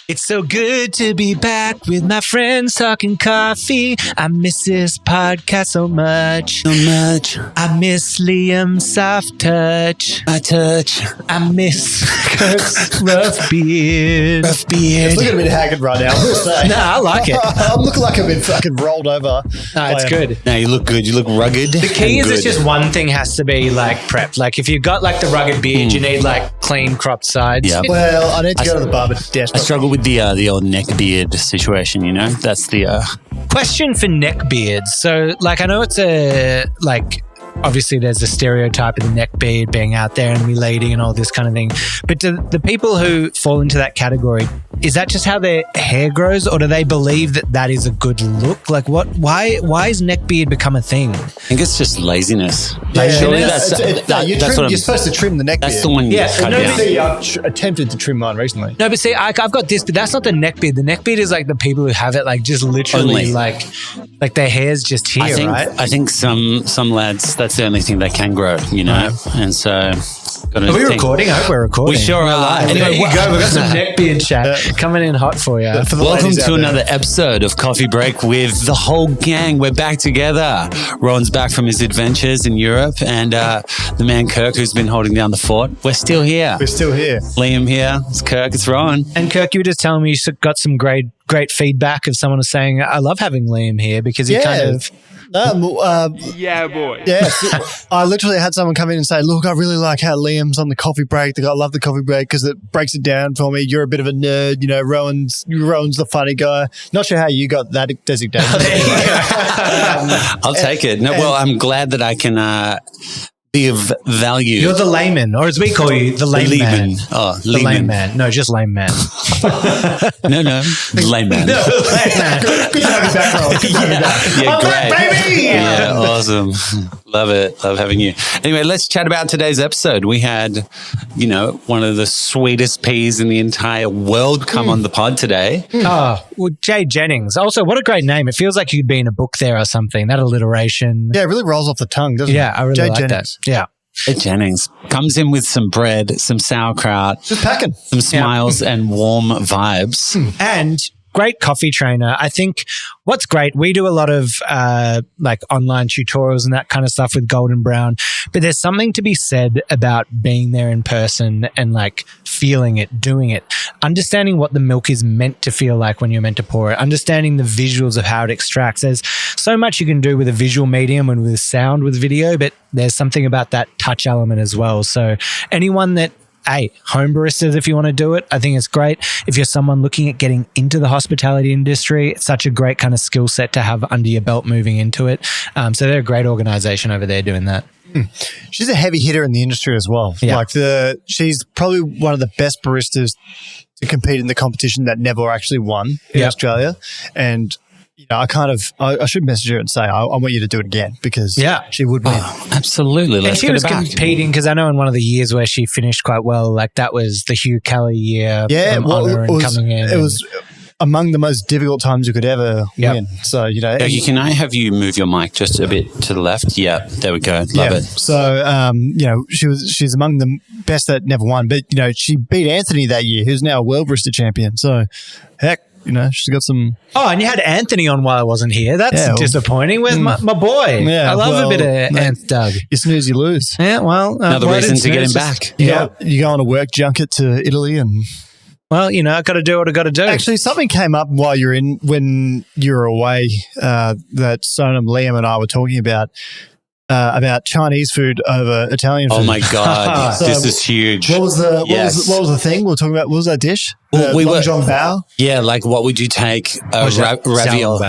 It's so good to be back with my friends talking coffee. I miss this podcast so much. I miss Liam's soft touch. I miss Kirk's rough beard. It's looking a bit haggard right now. No, I like it. I'm looking like I've been fucking rolled over. No, it's good. No, you look good. You look rugged. The key is good. it's just one thing has to be like prepped. Like if you've got like the rugged beard, you need like clean cropped sides. Yeah. Well, I need to go to the barber desk. I struggle with the old neck beard situation, you know? That's the... Question for neck beards. So like I know it's a like obviously there's a stereotype of the neck beard being out there and relating and all this kind of thing. But do the people who fall into that category, is that just how their hair grows, or do they believe that that is a good look? Like what? Why has neck beard become a thing? I think it's just laziness. Surely Surely you're supposed to trim the neck beard. That's the one you cut down. I've attempted to trim mine recently. No, but see, I've got this, but that's not the neck beard. The neck beard is like the people who have it like just literally Only. like their hair's just here, right? I think some lads, that's the only thing they can grow, you know? And so... Are we recording? I hope we're recording. We sure are. Anyway, there you go. We've got some neck beard chat coming in hot for you. Welcome to another episode of Coffee Break with the whole gang. We're back together. Rohan's back from his adventures in Europe, and the man Kirk, who's been holding down the fort. We're still here. Liam here. It's Kirk. It's Rohan. And Kirk, you were just telling me you got some great feedback of someone saying, I love having Liam here because he kind of... Yeah, boy. Yeah, I literally had someone come in and say, look, I really like how Liam's on the coffee break. I love the coffee break because it breaks it down for me. You're a bit of a nerd. You know, Rohan's the funny guy. Not sure how you got that designation. I'll take it. No, well, I'm glad that I can be of value. You're the layman, or as we call you, the lame man. Oh, the lame man. No, just lame man. No, lame man. No, lame man. Good to have you back, Rohan. Yeah, I'm great. back, baby! Yeah, awesome. Love it. Love having you. Anyway, let's chat about today's episode. We had, one of the sweetest peas in the entire world come on the pod today. Oh, well, Jade Jennings. Also, what a great name. It feels like you could be in a book there or something. That alliteration. Yeah, it really rolls off the tongue, doesn't it? Yeah, I really Jade like Jennings. that. Yeah. Jade Jennings comes in with some bread, some sauerkraut, Just packing. some smiles and warm vibes. And great coffee trainer. I think what's great, we do a lot of like online tutorials and that kind of stuff with Golden Brown, but there's something to be said about being there in person and like feeling it, doing it, understanding what the milk is meant to feel like when you're meant to pour it, understanding the visuals of how it extracts. There's so much you can do with a visual medium and with sound with video, but there's something about that touch element as well. So anyone that home baristas, if you want to do it, I think it's great. If you're someone looking at getting into the hospitality industry, it's such a great kind of skill set to have under your belt moving into it. So they're a great organization over there doing that. She's a heavy hitter in the industry as well. Yeah. She's probably one of the best baristas to compete in the competition that never actually won in Australia. And I should message her and say, I want you to do it again because she would win. Oh, absolutely. And Let's she get was it back. competing because I know in one of the years where she finished quite well, like that was the Hugh Kelly year. Honor and coming in. It was among the most difficult times you could ever win. So, Can I have you move your mic just a bit to the left? Yeah, there we go. Love it. So, she's among the best that never won, but, she beat Anthony that year, who's now a world barista champion. So, heck, she's got some... Oh, and you had Anthony on while I wasn't here. That's disappointing. Where's my boy? Yeah, I love a bit of Anth Doug. You snooze, you lose. Yeah, well... Another reason to get him back. You go on a work junket to Italy and... Well, I got to do what I got to do. Actually, something came up when you were away that Sonam, Liam and I were talking about Chinese food over Italian food. Oh my God, this is huge. What was the thing we were talking about? What was that dish? Well, we were bao? Yeah, like what would you take a ravioli?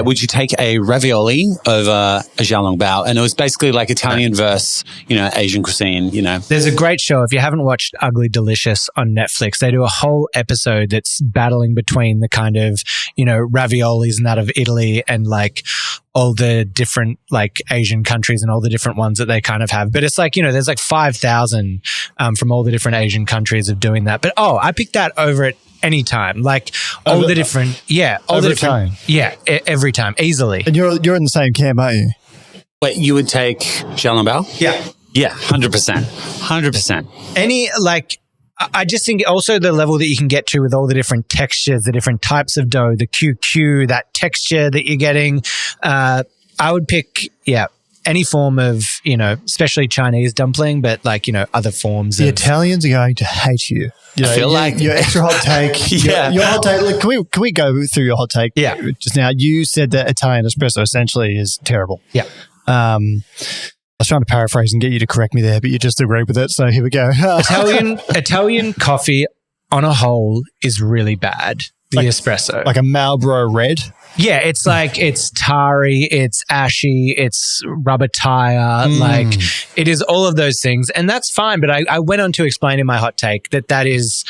Would you take a ravioli over a xiaolongbao? And it was basically like Italian versus, Asian cuisine, There's a great show. If you haven't watched Ugly Delicious on Netflix, they do a whole episode that's battling between the kind of, raviolis and that of Italy and like all the different like Asian countries and all the different ones that they kind of have. But it's like, there's like 5,000 from all the different Asian countries of doing that. But I picked that over at any time, like all the different, every time, easily. And you're in the same camp, aren't you? Wait, you would take xiaolongbao? Yeah. Yeah, 100%. 100%. Any, like, I just think also the level that you can get to with all the different textures, the different types of dough, the QQ, that texture that you're getting. I would pick, any form of, especially Chinese dumpling, but like, other forms. The Italians are going to hate you. I feel like your extra hot take. Your hot take. Look, can we go through your hot take? Yeah. Just now, you said that Italian espresso essentially is terrible. Yeah. I was trying to paraphrase and get you to correct me there, but you just agreed with it. So here we go. Italian coffee on a whole is really bad. The espresso. Like a Marlboro Red. Yeah, it's like, it's tarry, it's ashy, it's rubber tire, like it is all of those things. And that's fine. But I went on to explain in my hot take that is,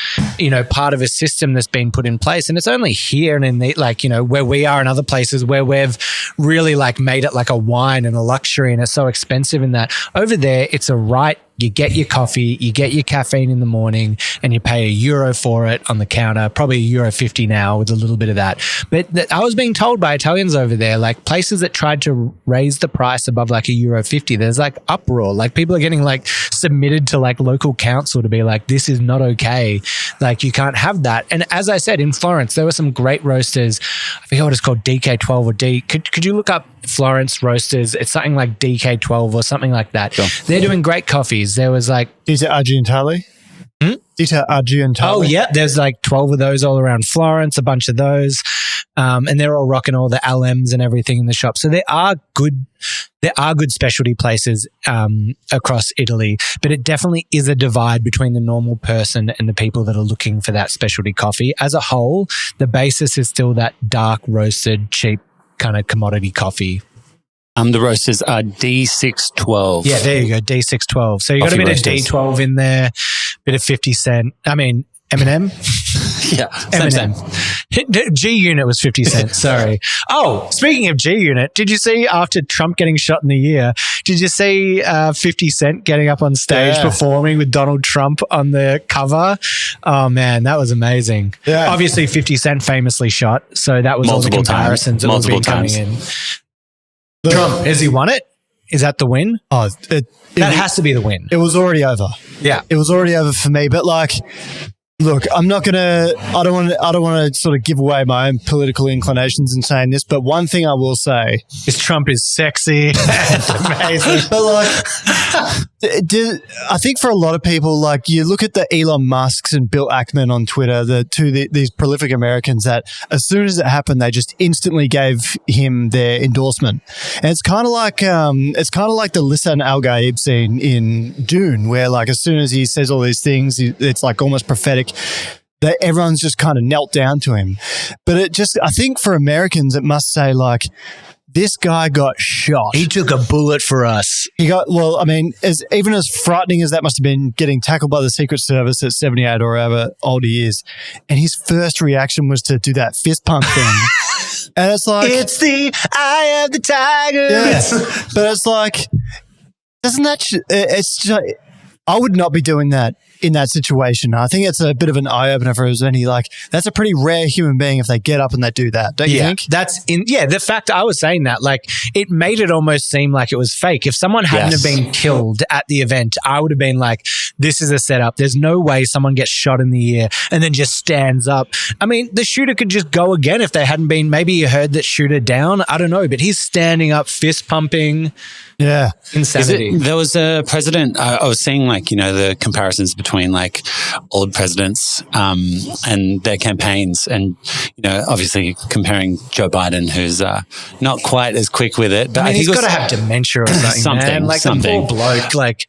part of a system that's been put in place. And it's only here and in the, like, where we are and other places where we've really like made it like a wine and a luxury and it's so expensive in that. Over there, it's a right. You get your coffee, you get your caffeine in the morning, and you pay €1 for it on the counter, probably €1.50 now with a little bit of that. But I was being told by Italians over there, like places that tried to raise the price above like €1.50, there's like uproar. Like people are getting like submitted to like local council to be like, this is not okay. Like you can't have that. And as I said, in Florence, there were some great roasters. I forget what it's called, DK12 or D. Could you look up Florence roasters? It's something like DK12 or something like that. Sure. They're doing great coffees. There was like Dita Argentale. Dita Argentale. Oh yeah, there's like 12 of those all around Florence, a bunch of those, and they're all rocking all the LMs and everything in the shop. So there are good specialty places across Italy, but it definitely is a divide between the normal person and the people that are looking for that specialty coffee. As a whole, the basis is still that dark roasted, cheap kind of commodity coffee. The roasters are D612. Yeah, there you go, D612. So you got a bit roasters. Of D12 in there, bit of 50 Cent. I mean, M&M? Yeah, M&M. G Unit was 50 cents, sorry. Oh, speaking of G Unit, did you see after Trump getting shot in the ear, did you see 50 Cent getting up on stage performing with Donald Trump on the cover? Oh man, that was amazing. Yeah. Obviously 50 Cent famously shot, so that was multiple all the comparisons that have been coming in. Trump, has he won it? Is that the win? Oh, that has to be the win. It was already over. Yeah. It was already over for me. But like, look, I don't want to sort of give away my own political inclinations in saying this, but one thing I will say is Trump is sexy and amazing. But like, I think for a lot of people, like you look at the Elon Musks and Bill Ackman on Twitter, these prolific Americans that as soon as it happened, they just instantly gave him their endorsement. And it's kind of like the Lisan Al Gaib scene in Dune, where like as soon as he says all these things, it's like almost prophetic. That everyone's just kind of knelt down to him. But I think for Americans, it must say like, this guy got shot. He took a bullet for us. Even as frightening as that must have been, getting tackled by the Secret Service at 78 or however old he is. And his first reaction was to do that fist pump thing. And it's like, it's the eye of the tiger. Yes. But it's like, I would not be doing that in that situation. I think it's a bit of an eye-opener for us. That's a pretty rare human being if they get up and they do that, don't you think? The fact I was saying that, like, it made it almost seem like it was fake. If someone hadn't have been killed at the event, I would have been like, this is a setup. There's no way someone gets shot in the ear and then just stands up. I mean, the shooter could just go again if they hadn't been, maybe you heard that shooter down. I don't know, but he's standing up, fist pumping. Yeah. Insanity. There was a president, I was seeing the comparisons between like old presidents and their campaigns, and obviously comparing Joe Biden, who's not quite as quick with it, but I mean, he's got to have dementia or something. Something. The poor bloke, like.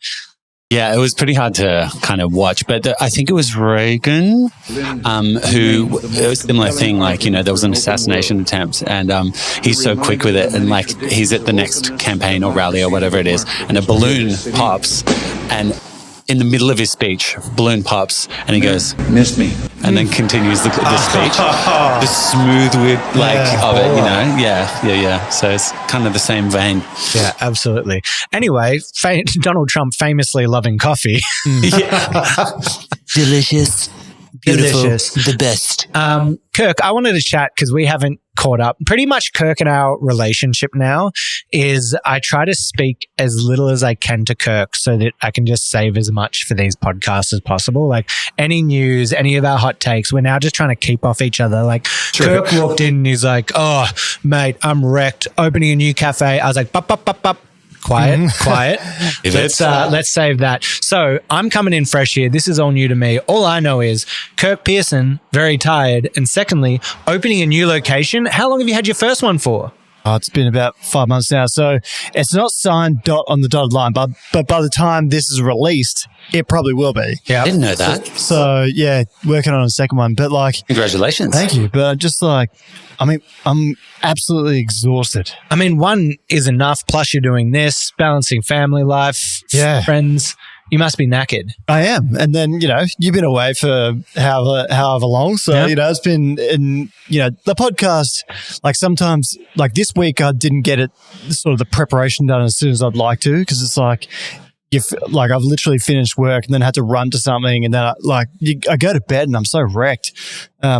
Yeah, it was pretty hard to kind of watch, but I think it was Reagan who, it was a similar thing, there was an assassination attempt and he's so quick with it, and he's at the next campaign or rally or whatever it is, and a balloon pops, and in the middle of his speech, balloon pops, and he goes, "Missed me," and then continues the speech. The smooth wit of it, Yeah. So it's kind of the same vein. Yeah, absolutely. Anyway, Donald Trump famously loving coffee. Delicious. Beautiful. Delicious. The best. Kirk, I wanted to chat because we haven't caught up. Pretty much Kirk and our relationship now is I try to speak as little as I can to Kirk so that I can just save as much for these podcasts as possible. Like any news, any of our hot takes, we're now just trying to keep off each other. Like Kirk walked in and he's like, oh, mate, I'm wrecked. Opening a new cafe. I was like, bup. Quiet. Let's save that. So I'm coming in fresh here. This is all new to me. All I know is Kirk Pearson, very tired. And secondly, opening a new location. How long have you had your first one for? Oh, it's been about 5 months now. So it's not signed on the dotted line, but by the time this is released, it probably will be. Yeah, I didn't know that. So yeah, working on a second one. But like, congratulations. Thank you. But just like, I mean, I'm absolutely exhausted. I mean, one is enough. Plus you're doing this, balancing family life, friends. You must be knackered. I am. And then, you've been away for however long. So, it's been, the podcast, like sometimes, like this week, I didn't get it, sort of the preparation done as soon as I'd like to, because it's like, I've literally finished work and then had to run to something. And then I go to bed and I'm so wrecked.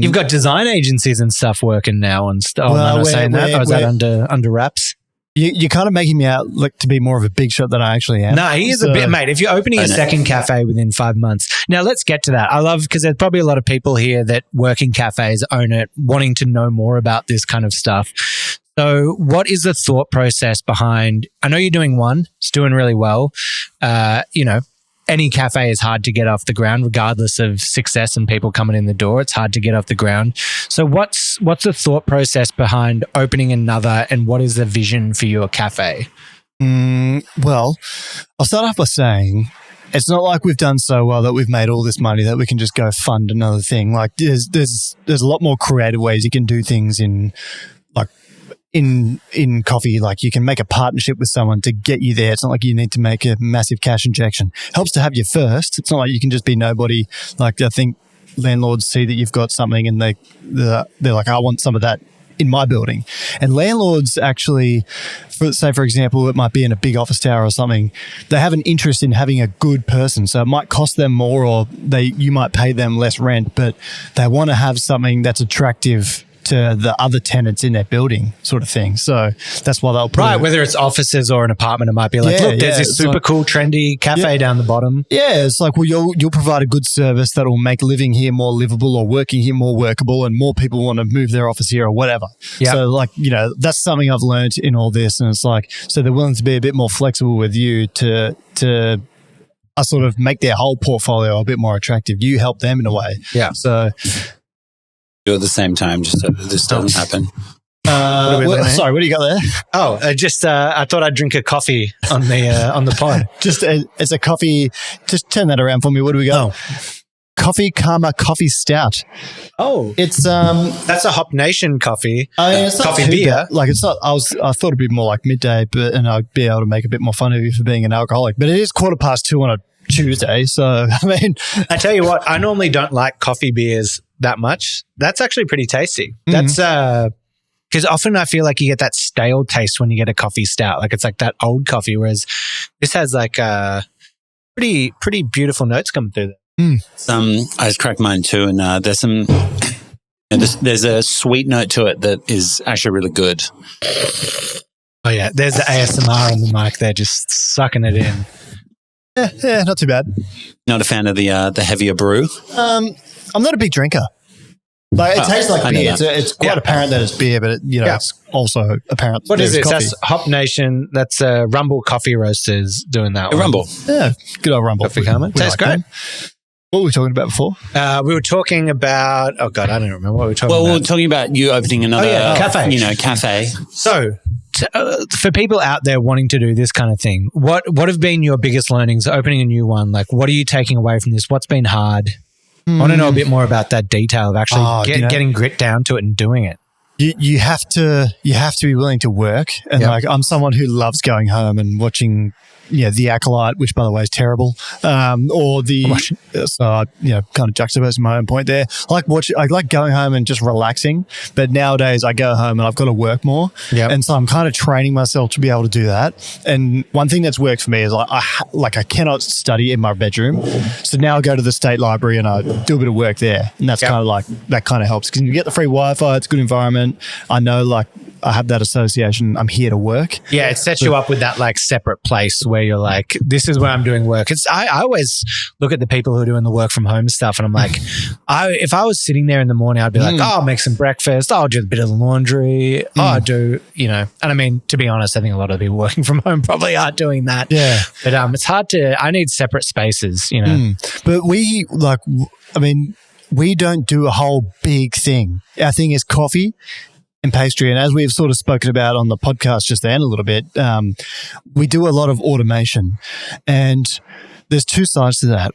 You've got design agencies and stuff working now and stuff. Well, am I saying that? Or is that under wraps? You're kind of making me out look to be more of a big shot than I actually am. No, he is a bit, mate. If you're opening a second cafe within 5 months. Now, let's get to that. I love, because there's probably a lot of people here that work in cafes, own it, wanting to know more about this kind of stuff. So what is the thought process behind, I know you're doing one, it's doing really well. Any cafe is hard to get off the ground, regardless of success and people coming in the door. It's hard to get off the ground. So what's the thought process behind opening another, and what is the vision for your cafe? Well, I'll start off by saying it's not like we've done so well that we've made all this money that we can just go fund another thing. Like there's a lot more creative ways you can do things in coffee. Like you can make a partnership with someone to get you there. It's not like you need to make a massive cash injection. Helps to have you first. It's not like you can just be nobody. Like I think landlords see that you've got something and they're like, I want some of that in my building. And landlords actually, for example, it might be in a big office tower or something, they have an interest in having a good person. So it might cost them more, or you might pay them less rent, but they want to have something that's attractive to the other tenants in their building, sort of thing. So that's why they'll put whether it's offices or an apartment, it might be like, look, there's this super cool, trendy cafe down the bottom. Yeah, it's like, well, you'll provide a good service that will make living here more livable or working here more workable, and more people want to move their office here or whatever. Yep. So that's something I've learned in all this, and it's like, so they're willing to be a bit more flexible with you to sort of make their whole portfolio a bit more attractive. You help them in a way. Yeah. So do at the same time, just so that this doesn't happen. Sorry, what do you got there? Oh, I thought I'd drink a coffee on the pod. It's a coffee. Just turn that around for me. What do we got? Oh. Coffee Karma Coffee Stout. Oh, it's that's a Hop Nation coffee. I mean, it's coffee beer. Like it's not. I thought it'd be more like midday, and I'd be able to make a bit more fun of you for being an alcoholic. But it is 2:15 on a Tuesday, so I mean, I tell you what, I normally don't like coffee beers that much. That's actually pretty tasty. That's because often I feel like you get that stale taste when you get a coffee stout. Like it's like that old coffee, whereas this has like pretty beautiful notes coming through there. I just cracked mine too, and there's some. There's a sweet note to it that is actually really good. Oh yeah, there's the ASMR on the mic there, just sucking it in. Yeah, not too bad. Not a fan of the heavier brew. I'm not a big drinker. Like it tastes like beer. It's quite apparent that it's beer, but it's also apparent. What is it? Coffee. That's Hop Nation. That's Rumble Coffee Roasters doing that. Rumble. Yeah, good old Rumble. Coffee Karma. Tastes great. What were we talking about before? We were talking about, oh God, I don't remember what we were talking about. Well, we were talking about you opening another cafe. Cafe. So, for people out there wanting to do this kind of thing, what have been your biggest learnings opening a new one? Like, what are you taking away from this? What's been hard? I want to know a bit more about that detail of actually getting grit down to it and doing it. You have to be willing to work, and like I'm someone who loves going home and watching the Acolyte, which by the way is terrible, or kind of juxtaposing my own point there. I like going home and just relaxing, but nowadays I go home and I've got to work more, and so I'm kind of training myself to be able to do that. And one thing that's worked for me is I cannot study in my bedroom, so now I go to the State Library and I do a bit of work there, and that's kind of like that kind of helps because you get the free Wi-Fi. It's a good environment. I know I have that association. I'm here to work. Yeah, it sets you up with that like separate place where you're like, this is where I'm doing work. I always look at the people who are doing the work from home stuff, and I'm like, if I was sitting there in the morning, I'd be like, I'll make some breakfast. I'll do a bit of the laundry. I'll do, and I mean, to be honest, I think a lot of people working from home probably are doing that. Yeah, but it's hard I need separate spaces, But we don't do a whole big thing. Our thing is coffee and pastry. And as we've sort of spoken about on the podcast just then a little bit, we do a lot of automation. And there's two sides to that.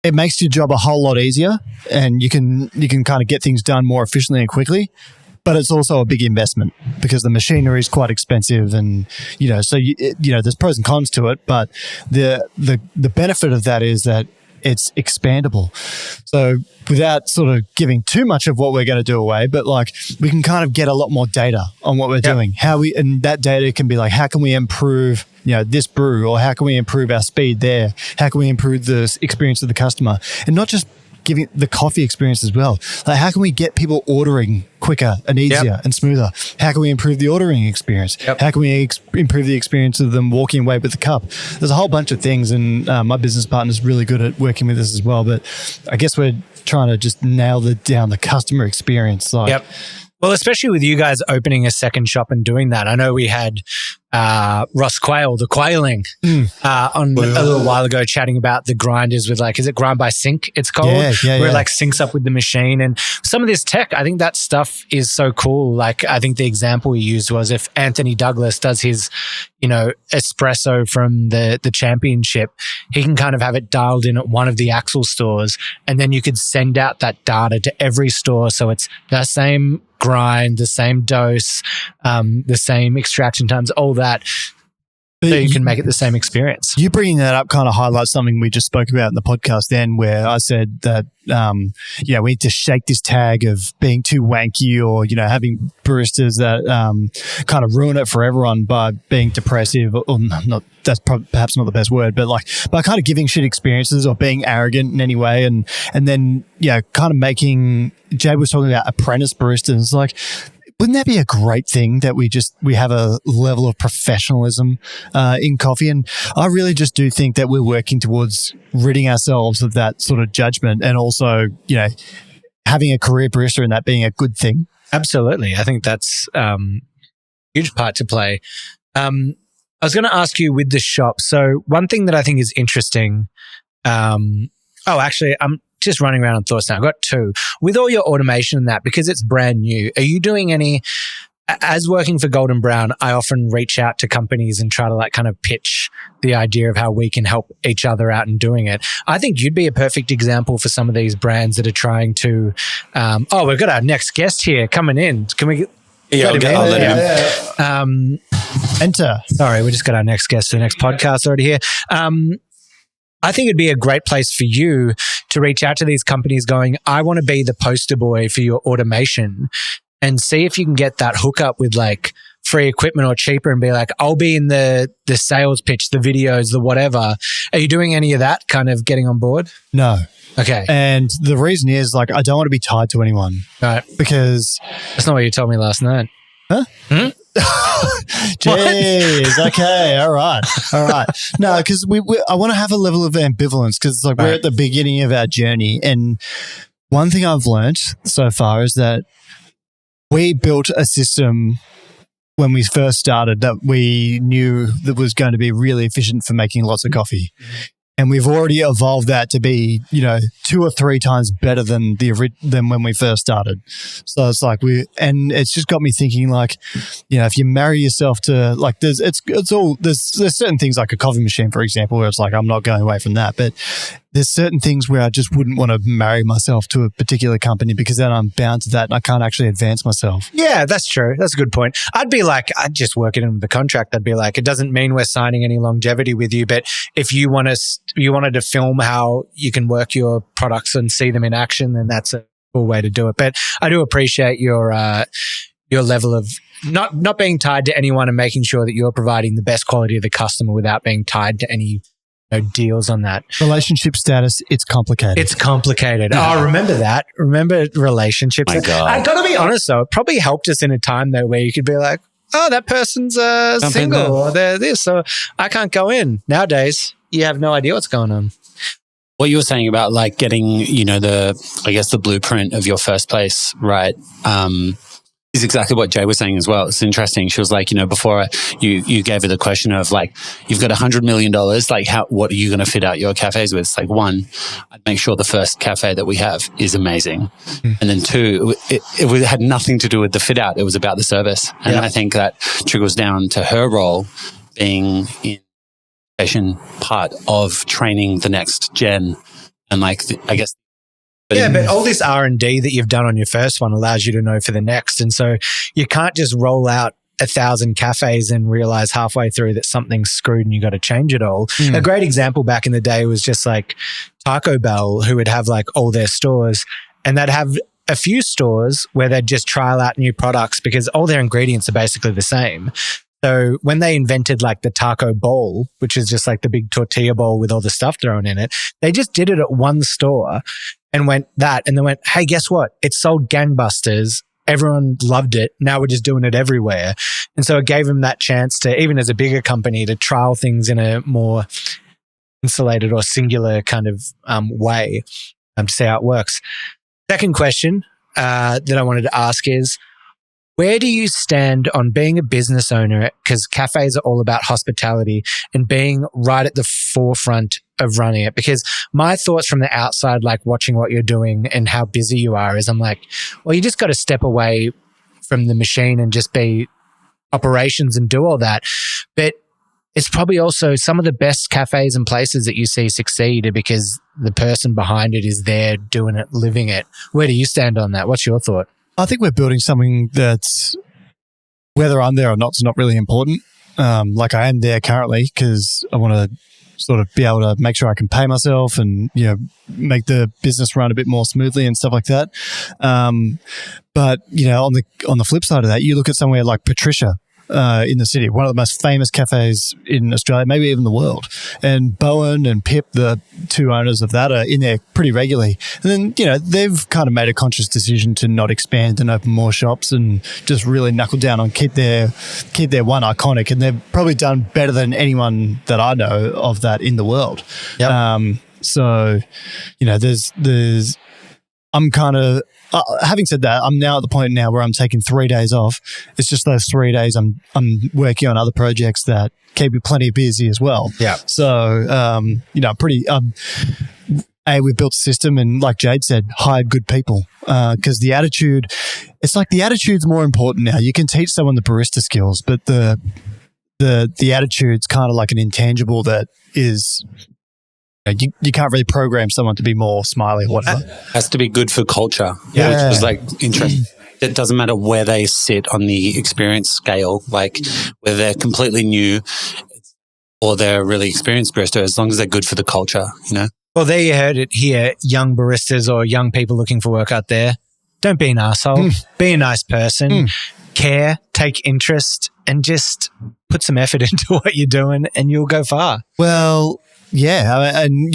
It makes your job a whole lot easier, and you can kind of get things done more efficiently and quickly. But it's also a big investment because the machinery is quite expensive, and so there's pros and cons to it. But the benefit of that is that it's expandable. So without sort of giving too much of what we're going to do away, but we can kind of get a lot more data on what we're doing. And that data can be like, how can we improve, this brew, or how can we improve our speed there? How can we improve the experience of the customer? And not just giving the coffee experience as well. Like, how can we get people ordering quicker and easier and smoother? How can we improve the ordering experience? How can we improve the experience of them walking away with the cup? There's a whole bunch of things, and my business partner's really good at working with this as well. But I guess we're trying to just nail down the customer experience. Well, especially with you guys opening a second shop and doing that. I know we had Ross Quayle, the Quailing, on a little while ago chatting about the grinders with is it grind by sync it's called? Where it syncs up with the machine. And some of this tech, I think that stuff is so cool. I think the example he used was if Anthony Douglas does his, espresso from the championship, he can kind of have it dialed in at one of the Axel stores, and then you could send out that data to every store. So it's the same grind, the same dose, the same extraction times, all that. So you can make it the same experience. You bringing that up kind of highlights something we just spoke about in the podcast then, where I said that, we need to shake this tag of being too wanky, or, having baristas that kind of ruin it for everyone by being depressive, or not. That's perhaps not the best word, but by kind of giving shit experiences or being arrogant in any way. And then, kind of making, Jade was talking about apprentice baristas. Wouldn't that be a great thing that we have a level of professionalism in coffee? And I really just do think that we're working towards ridding ourselves of that sort of judgment, and also, having a career barista and that being a good thing. Absolutely. I think that's a huge part to play. I was going to ask you with the shop. So one thing that I think is interesting, actually, I'm just running around on thoughts now. I've got two. With all your automation and that, because it's brand new, are you doing any, as working for Golden Brown, I often reach out to companies and try to kind of pitch the idea of how we can help each other out in doing it. I think you'd be a perfect example for some of these brands that are trying to, we've got our next guest here coming in. Can we I'll let him. Enter. Sorry, we just got our next guest for the next podcast already here. I think it'd be a great place for you to reach out to these companies going, I want to be the poster boy for your automation, and see if you can get that hookup with free equipment or cheaper, and be like, I'll be in the sales pitch, the videos, the whatever. Are you doing any of that kind of getting on board? No. Okay. And the reason is I don't want to be tied to anyone. Right. Because that's not what you told me last night. Huh? Jeez. Okay. All right. No, because I want to have a level of ambivalence, because we're at the beginning of our journey. And one thing I've learned so far is that we built a system when we first started that we knew that was going to be really efficient for making lots of coffee. And we've already evolved that to be, 2 or 3 times better than when we first started. So it's and it's just got me thinking, if you marry yourself to there's certain things like a coffee machine, for example, where it's I'm not going away from that. But there's certain things where I just wouldn't want to marry myself to a particular company because then I'm bound to that and I can't actually advance myself. Yeah, that's true. That's a good point. I'd just work it in the contract. I'd be like, it doesn't mean we're signing any longevity with you, but if you wanted to film how you can work your products and see them in action, then that's a cool way to do it. But I do appreciate your level of not being tied to anyone and making sure that you're providing the best quality to the customer without being tied to any deals on that. Relationship status, it's complicated. It's complicated. Oh, remember that. Remember relationships. My God. I got to be honest though, it probably helped us in a time though where you could be like, oh, that person's single or they're this, so I can't go in. Nowadays, you have no idea what's going on. What you were saying about like getting, the blueprint of your first place, right? Is exactly what Jade was saying as well. It's interesting. She was like, before you gave her the question of like, you've got $100 million, like what are you going to fit out your cafes with? It's like, one, I'd make sure the first cafe that we have is amazing. And then two, it had nothing to do with the fit out. It was about the service. And I think that trickles down to her role being in part of training the next gen. And like, I guess, but all this R&D that you've done on your first one allows you to know for the next. And so you can't just roll out 1,000 cafes and realize halfway through that something's screwed and you got to change it all. A great example back in the day was just like Taco Bell, who would have like all their stores, and they'd have a few stores where they'd just trial out new products because all their ingredients are basically the same. So when they invented like the taco bowl, which is just like the big tortilla bowl with all the stuff thrown in it, they just did it at one store and went, hey, guess what? It sold gangbusters. Everyone loved it. Now we're just doing it everywhere. And so it gave them that chance to, even as a bigger company, to trial things in a more insulated or singular kind of way to see how it works. Second question that I wanted to ask is, where do you stand on being a business owner? Because cafes are all about hospitality and being right at the forefront of running it. Because my thoughts from the outside, like watching what you're doing and how busy you are, is I'm like, well, you just got to step away from the machine and just be operations and do all that. But it's probably also some of the best cafes and places that you see succeed are because the person behind it is there doing it, living it. Where do you stand on that? What's your thought? I think we're building something that's, whether I'm there or not, is not really important. Like I am there currently because I want to sort of be able to make sure I can pay myself and, make the business run a bit more smoothly and stuff like that. But, on the flip side of that, you look at somewhere like Patricia, in the city, one of the most famous cafes in Australia, maybe even the world. And Bowen and Pip, the two owners of that, are in there pretty regularly. And then, they've kind of made a conscious decision to not expand and open more shops and just really knuckle down on keep their one iconic. And they've probably done better than anyone that I know of that in the world. Yep. So, there's I'm kind of, having said that, I'm now at the point now where I'm taking 3 days off. It's just those 3 days I'm working on other projects that keep me plenty busy as well. Yeah. So, we've built a system and, like Jade said, hired good people because the attitude's more important now. You can teach someone the barista skills, but the attitude's kind of like an intangible that is... You can't really program someone to be more smiley or whatever. It has to be good for culture, which is like interesting. It doesn't matter where they sit on the experience scale, like whether they're completely new or they're a really experienced barista, as long as they're good for the culture, Well, there you heard it here, young baristas or young people looking for work out there. Don't be an asshole. Be a nice person. Care, take interest, and just put some effort into what you're doing and you'll go far. Well... Yeah, and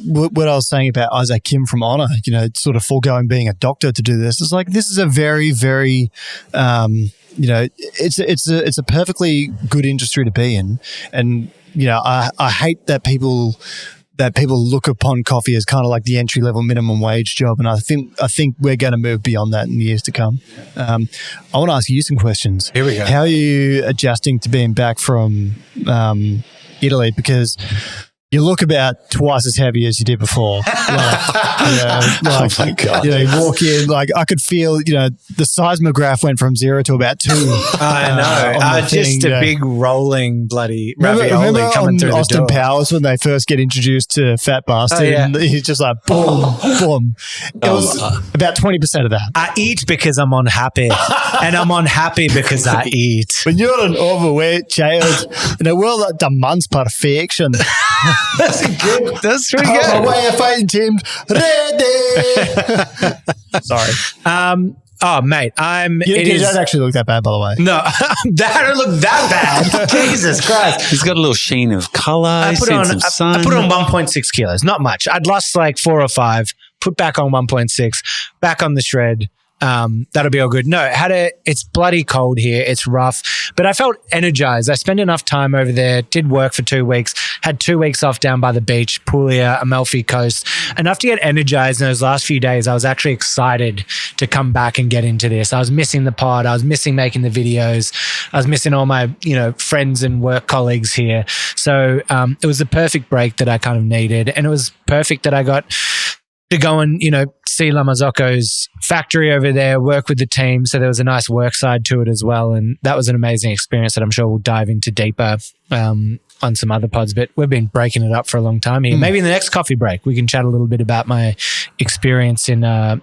what I was saying about Isaac Kim from Honor, sort of foregoing being a doctor to do this, is like this is a very, very, it's a perfectly good industry to be in, and I hate that people look upon coffee as kind of like the entry level minimum wage job, and I think we're going to move beyond that in the years to come. I want to ask you some questions. Here we go. How are you adjusting to being back from Italy? Because You look about twice as heavy as you did before. Oh my God. You walk in, I could feel, the seismograph went from 0 to about 2. I know. Just a big rolling bloody ravioli coming through the Austin door. Powers when they first get introduced to Fat Bastard, and he's just like, boom, boom. It was about 20% of that. I eat because I'm unhappy, and I'm unhappy because I eat. When you're an overweight child in a world that demands perfection. That's good. That's pretty good. My way of fighting team ready. Sorry. Oh, mate, You don't actually look that bad, by the way. No, that don't look that bad. Jesus Christ. He's got a little sheen of color. I put on 1.6 kilos. Not much. I'd lost like 4 or 5, put back on 1.6, back on the shred. That'll be all good. No, it's bloody cold here. It's rough, but I felt energized. I spent enough time over there, did work for 2 weeks, had 2 weeks off down by the beach, Puglia, Amalfi Coast, enough to get energized in those last few days. I was actually excited to come back and get into this. I was missing the pod. I was missing making the videos. I was missing all my, friends and work colleagues here. So, it was the perfect break that I kind of needed. And it was perfect that I got to go and, see La Mazzocco's factory over there, work with the team. So there was a nice work side to it as well. And that was an amazing experience that I'm sure we'll dive into deeper on some other pods. But we've been breaking it up for a long time here. Maybe in the next coffee break, we can chat a little bit about my experience in LM.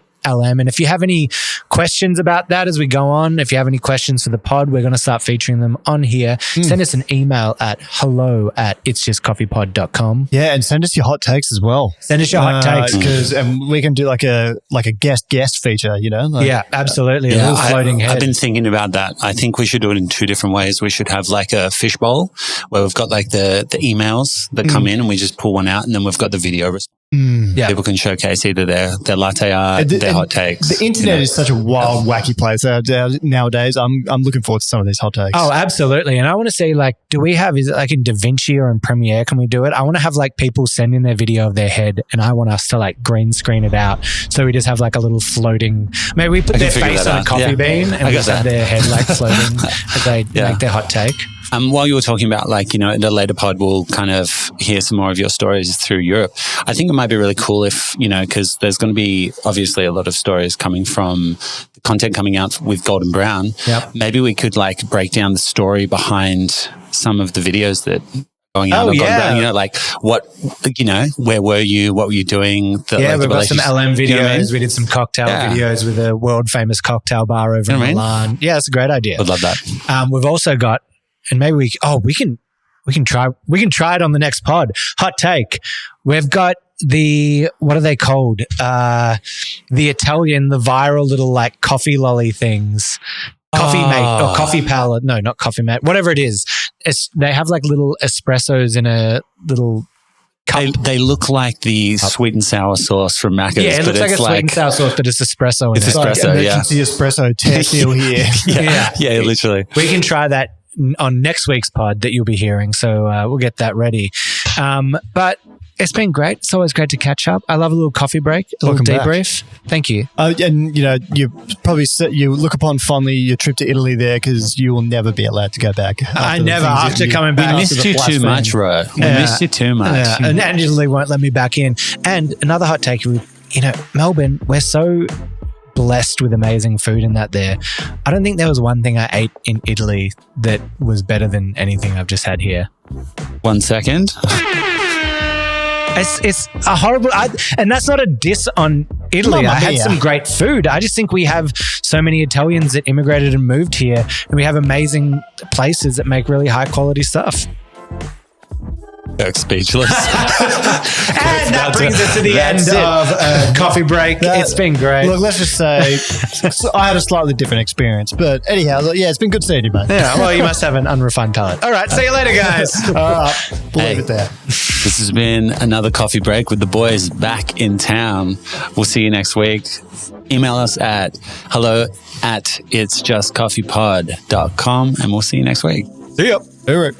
And if you have any questions about that as we go on, if you have any questions for the pod, we're going to start featuring them on here. Send us an email at hello@itsjustcoffeepod.com. Yeah, and send us your hot takes as well. Send us your hot takes. Because we can do like a guest feature, Yeah, absolutely. A little floating head. I've been thinking about that. I think we should do it in 2 different ways. We should have like a fishbowl where we've got like the emails that come in and we just pull one out, and then we've got the video response. Yeah. People can showcase either their latte art, their hot takes. The internet is such a wild, wacky place nowadays. I'm looking forward to some of these hot takes. Oh, absolutely. And I want to see, is it like in DaVinci or in Premiere, can we do it? I want to have like people send in their video of their head, and I want us to like green screen it out. So we just have like a little floating, maybe we put their face on a coffee bean and we just have their head like floating as they make their hot take. While you were talking about in a later pod, we'll kind of hear some more of your stories through Europe. I think it might be really cool if, because there's going to be obviously a lot of stories coming from the content coming out with Golden Brown. Yep. Maybe we could break down the story behind some of the videos that going out on Golden Brown, where were you? What were you doing? We've got some LM videos. We did some cocktail videos with a world famous cocktail bar over in Milan. Yeah, it's a great idea. Would love that. We've also got, and maybe we can try it on the next pod. Hot take. We've got what are they called? The viral little coffee lolly things. Coffee mate or coffee palette. No, not coffee mate. Whatever it is. They have little espressos in a little cup. They look like the sweet and sour sauce from Macca's. Yeah, it looks like a sweet and sour sauce, but it's espresso in it. It's espresso, emergency espresso test deal here. Yeah, literally. We can try that on next week's pod that you'll be hearing. So we'll get that ready. But it's been great. It's always great to catch up. I love a little coffee break, a little debrief. Thank you. And you probably you look upon fondly your trip to Italy there, because you will never be allowed to go back. After coming back. We missed you too much, Ro. We missed you too much. Yeah. And Italy won't let me back in. And another hot take, Melbourne, we're so blessed with amazing food in that there. I don't think there was one thing I ate in Italy that was better than anything I've just had here. 1 second. It's a horrible, and that's not a diss on Italy. I had some great food. I just think we have so many Italians that immigrated and moved here, and we have amazing places that make really high quality stuff. Kirk's speechless. And that brings us to the end of Coffee Break. It's been great. Look, let's just say I had a slightly different experience. But anyhow, it's been good seeing you, mate. Yeah, well, you must have an unrefined palate. All right, see you later, guys. All right, we'll leave it there. This has been another Coffee Break with the boys back in town. We'll see you next week. Email us at hello@itsjustcoffeepod.com, and we'll see you next week. See ya. All right.